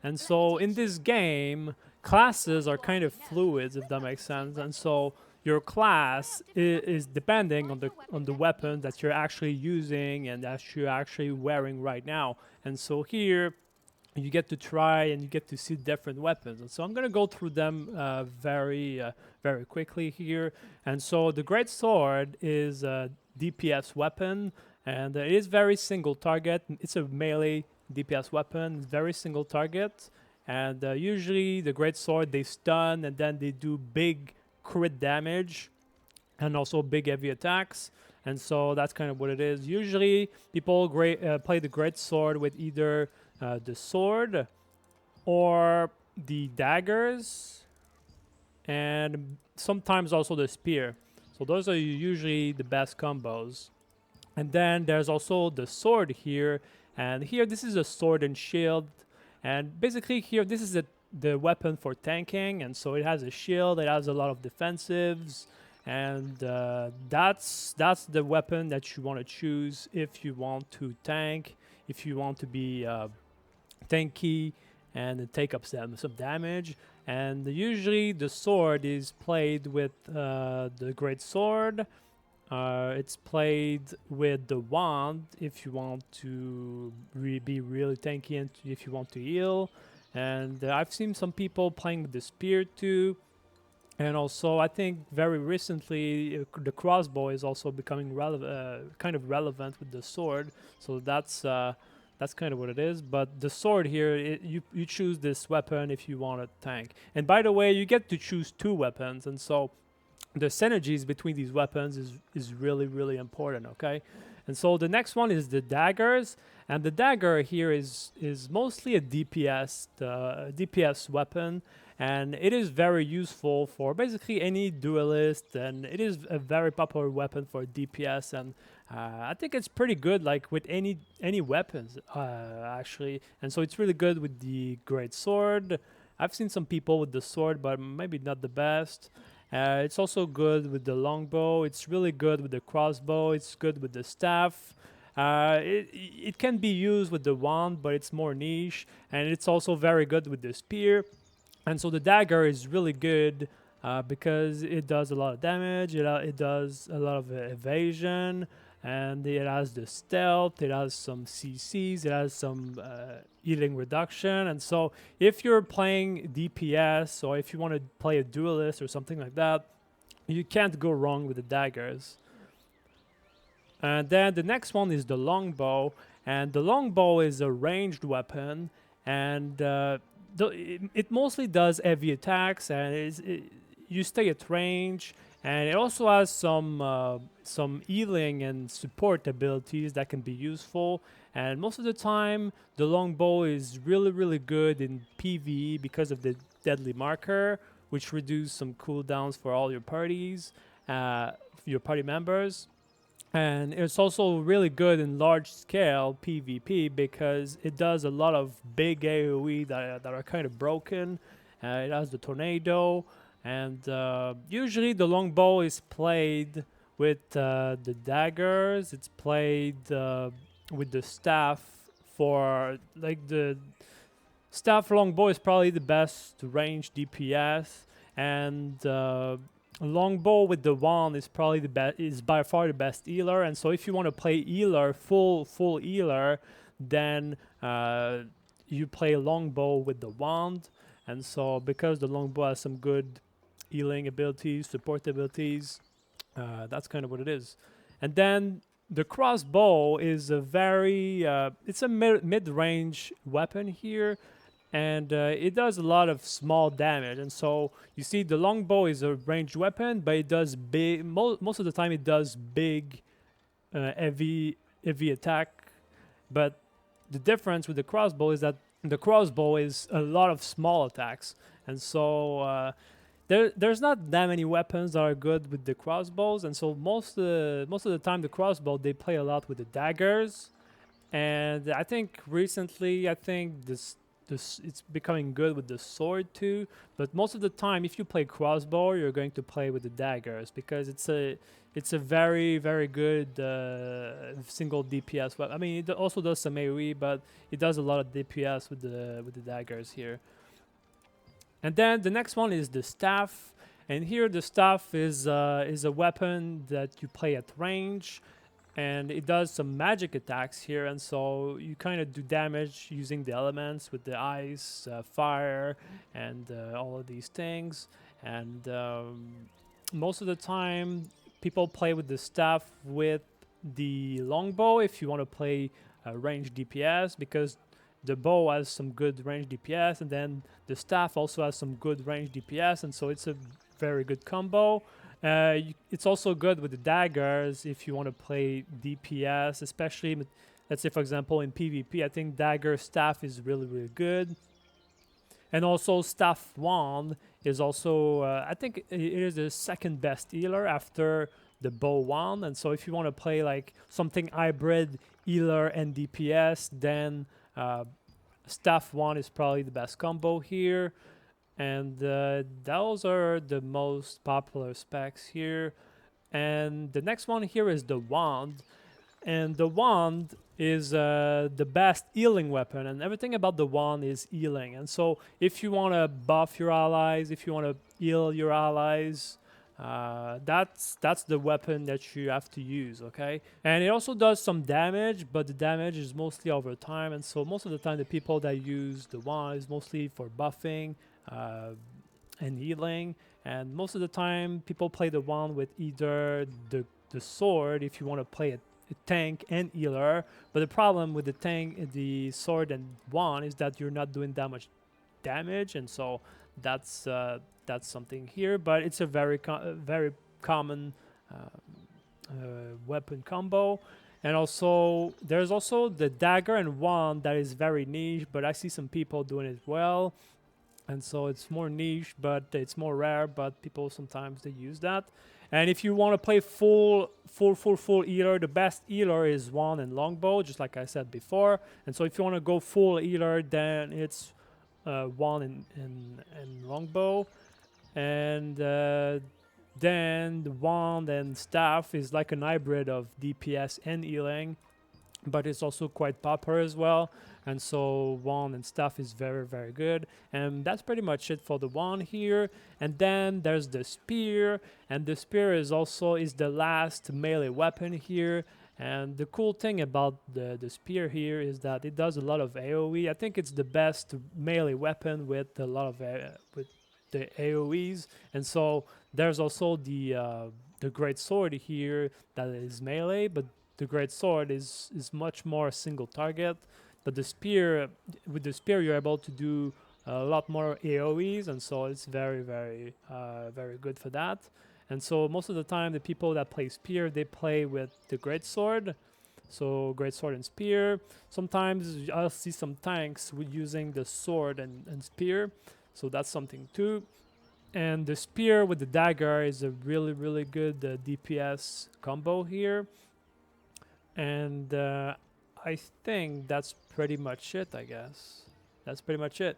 And so in this game, classes are kind of fluid, if that makes sense. And so your class is depending on the weapon that you're actually using and that you're actually wearing right now. And so here you get to try and you get to see different weapons. And so I'm gonna go through them very quickly here. And so the great sword is a DPS weapon, and it is very single target. It's a melee DPS weapon, very single target. And usually the great sword they stun and then they do big crit damage and also big heavy attacks. And so that's kind of what it is. Usually people play the great sword with either the sword or the daggers and sometimes also the spear. So those are usually the best combos. And then there's also the sword here, and here this is a sword and shield, and basically here this is the weapon for tanking, and so it has a shield, it has a lot of defensives, and that's the weapon that you want to choose if you want to tank, if you want to be tanky and take up some damage. And usually the sword is played with the great sword. It's played with the wand if you want to be really tanky and if you want to heal. And I've seen some people playing with the spear too. And also, I think very recently the crossbow is also becoming kind of relevant with the sword. So that's kind of what it is. But the sword here, you choose this weapon if you want to tank. And by the way, you get to choose two weapons, and so the synergies between these weapons is really important. Okay, and so the next one is the daggers, and the dagger here is mostly a DPS weapon, and it is very useful for basically any duelist, and it is a very popular weapon for DPS. And I think it's pretty good like with any weapons actually. And so it's really good with the great sword. I've seen some people with the sword, but maybe not the best. It's also good with the longbow. It's really good with the crossbow. It's good with the staff. It can be used with the wand, but it's more niche. And it's also very good with the spear. And so the dagger is really good because it does a lot of damage. It does a lot of evasion. And it has the stealth, it has some CCs, it has some healing reduction. And so if you're playing DPS or if you want to play a duelist or something like that, you can't go wrong with the daggers. And then the next one is the longbow. And the longbow is a ranged weapon, and it mostly does heavy attacks, and you stay at range. And it also has some healing and support abilities that can be useful. And most of the time, the longbow is really good in PvE because of the deadly marker, which reduces some cooldowns for all your party members. And it's also really good in large scale PvP because it does a lot of big AoE that are kind of broken. It has the tornado. And usually the longbow is played with the daggers. It's played with the staff. For like the staff longbow is probably the best range DPS, and longbow with the wand is probably is by far the best healer. And so if you want to play healer, full healer, then you play longbow with the wand. And so because the longbow has some good healing abilities, support abilities, that's kind of what it is. And then the crossbow is a very it's a mid-range weapon here, and it does a lot of small damage. And so you see the longbow is a ranged weapon, but it does big most of the time it does big heavy attack. But the difference with the crossbow is that the crossbow is a lot of small attacks. And so there's not that many weapons that are good with the crossbows, and so most of the time the crossbow they play a lot with the daggers. And I think recently, it's becoming good with the sword too. But most of the time, if you play crossbow, you're going to play with the daggers because it's a very very good single DPS. Well, I mean, it also does some AOE, but it does a lot of DPS with the daggers here. And then the next one is the staff. And here the staff is a weapon that you play at range, and it does some magic attacks here. And so you kind of do damage using the elements with the ice, fire, and all of these things. And most of the time, people play with the staff with the longbow if you want to play range DPS, because the bow has some good range DPS, and then the staff also has some good range DPS, and so it's a very good combo. It's also good with the daggers if you want to play DPS, especially with, let's say for example in PvP. I think dagger staff is really really good, and also staff wand is also I think it is the second best healer after the bow wand. And so if you want to play like something hybrid healer and DPS, then staff wand is probably the best combo here. And those are the most popular specs here. And the next one here is the wand. And the wand is the best healing weapon, and everything about the wand is healing. And so if you want to buff your allies, if you want to heal your allies, that's the weapon that you have to use, okay? And it also does some damage, but the damage is mostly over time. And so most of the time the people that use the wand is mostly for buffing and healing. And most of the time people play the wand with either the sword if you want to play a tank and healer. But the problem with the sword and wand is that you're not doing that much damage, and so that's something here. But it's a very common weapon combo. And also there's also the dagger and wand that is very niche, but I see some people doing it well. And so it's more niche, but it's more rare, but people sometimes they use that. And if you want to play full healer, the best healer is wand and longbow, just like I said before. And so if you want to go full healer, then it's wand and longbow. And then the wand and staff is like an hybrid of DPS and healing, but it's also quite popular as well. And so wand and staff is very very good. And that's pretty much it for the wand here. And then there's the spear, and the spear is the last melee weapon here. And the cool thing about the spear here is that it does a lot of AoE. I think it's the best melee weapon with a lot of with the AoEs. And so there's also the Greatsword here that is melee, but the Greatsword is much more single target. But the spear, with the spear, you're able to do a lot more AoEs, and so it's very, very, very good for that. And so most of the time, the people that play spear, they play with the Greatsword. So Greatsword and spear. Sometimes I'll see some tanks with using the sword and spear. So that's something too. And the spear with the dagger is a really, really good DPS combo here. And I think that's pretty much it, I guess. That's pretty much it.